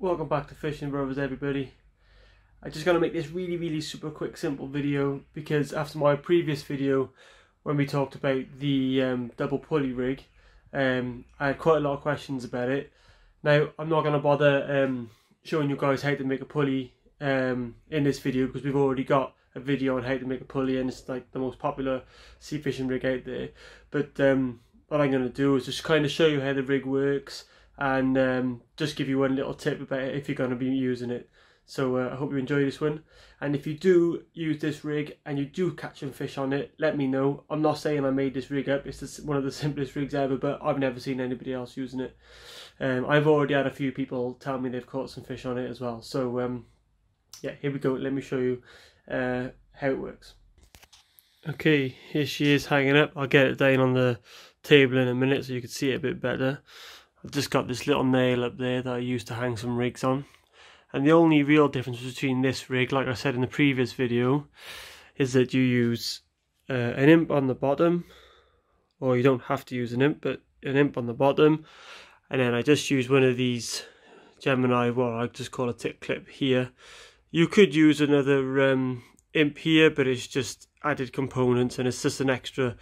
Welcome back to Fishing Brothers, everybody. I just gotta make this really super quick simple video because after my previous video when we talked about the double pulley rig, I had quite a lot of questions about it. Now I'm not gonna bother showing you guys how to make a pulley in this video because we've already got a video on how to make a pulley and it's like the most popular sea fishing rig out there. But what I'm gonna do is just kind of show you how the rig works and just give you one little tip about it if you're going to be using it. So I hope you enjoy this one, and if you do use this rig and you do catch some fish on it, let me know. I'm not saying I made this rig up, it's just one of the simplest rigs ever, but I've never seen anybody else using it. I've already had a few people tell me they've caught some fish on it as well. So yeah, here we go, let me show you how it works. Okay, here she is hanging up. I'll get it down on the table in a minute so you can see it a bit better. I've just got this little nail up there that I used to hang some rigs on, and the only real difference between this rig, like I said in the previous video, is that you use an imp on the bottom, or you don't have to use an imp, but an imp on the bottom, and then I just use one of these Gemini, well I just call a tick clip here. You could use another imp here, but it's just added components and it's just an extra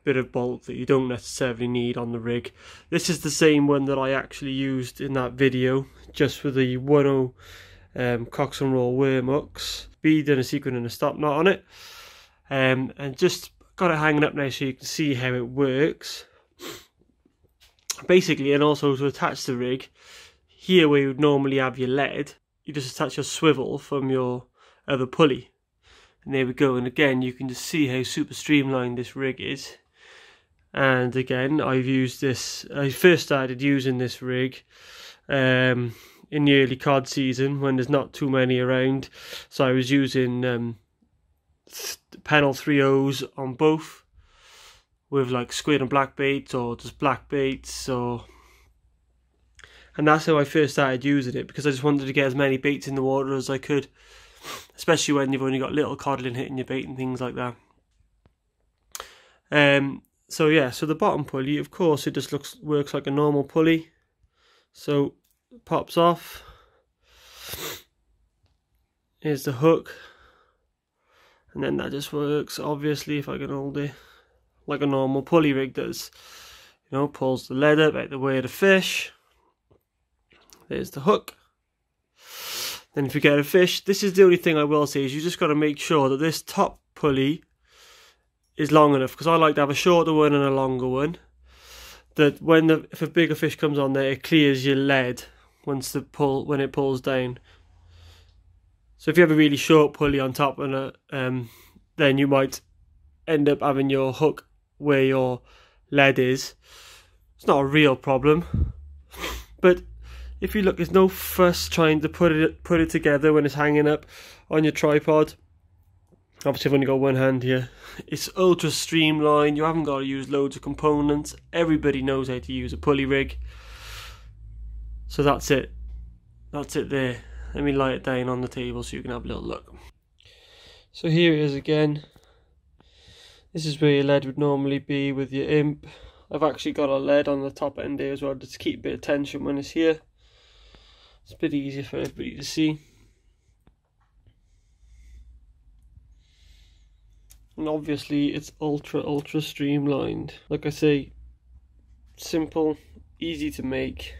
bit of bolt that you don't necessarily need on the rig. This is the same one that I actually used in that video, just for the 10 Cox and Roll worm hooks, bead and a sequin and a stop knot on it, and just got it hanging up now so you can see how it works basically. And also to attach the rig, here where you would normally have your lead, you just attach your swivel from your other pulley. And there we go, and again you can just see how super streamlined this rig is. And again, I've used this, I first started using this rig in the early cod season when there's not too many around. So I was using Pennell 3.0s on both, with like squid and black baits or just black baits, and that's how I first started using it, because I just wanted to get as many baits in the water as I could, especially when you've only got little codling hitting your bait and things like that. So yeah, so the bottom pulley, of course, it just works like a normal pulley. So it pops off. Here's the hook, and then that just works, obviously, if I can hold it, like a normal pulley rig does. You know, pulls the lead up out the way of the fish. There's the hook. Then if you get a fish, this is the only thing I will say, is you just got to make sure that this top pulley is long enough, because I like to have a shorter one and a longer one, that if a bigger fish comes on there, it clears your lead when it pulls down. So if you have a really short pulley on top, and then you might end up having your hook where your lead is. It's not a real problem, but if you look, there's no fuss trying to put it together when it's hanging up on your tripod. Obviously I've only got one hand here. It's ultra streamlined, you haven't got to use loads of components. Everybody knows how to use a pulley rig. So that's it. That's it there. Let me lie it down on the table so you can have a little look. So here it is again. This is where your lead would normally be with your imp. I've actually got a lead on the top end there as well, just to keep a bit of tension when it's here. It's a bit easier for everybody to see. And obviously it's ultra streamlined. Like I say, simple, easy to make,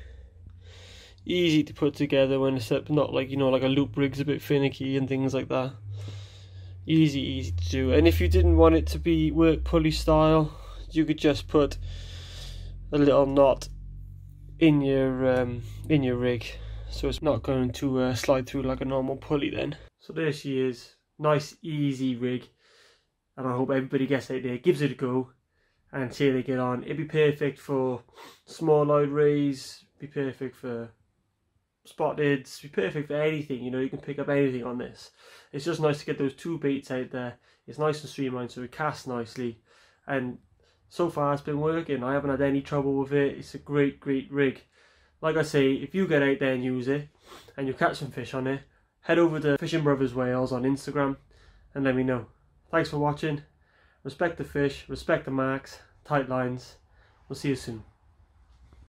easy to put together when it's up, not like, you know, like a loop rig's a bit finicky and things like that. Easy to do. And if you didn't want it to be work pulley style, you could just put a little knot in your rig, so it's not going to slide through like a normal pulley then. So there she is, nice easy rig, and I hope everybody gets out there, gives it a go and see how they get on. It'd be perfect for small load rays, be perfect for spotteds, be perfect for anything, you know, you can pick up anything on this. It's just nice to get those two baits out there. It's nice and streamlined so it casts nicely, and so far it's been working. I haven't had any trouble with it. It's a great rig. Like I say, if you get out there and use it and you catch some fish on it, head over to Fishing Brothers Wales on Instagram and let me know. Thanks for watching. Respect the fish, respect the marks, tight lines. We'll see you soon.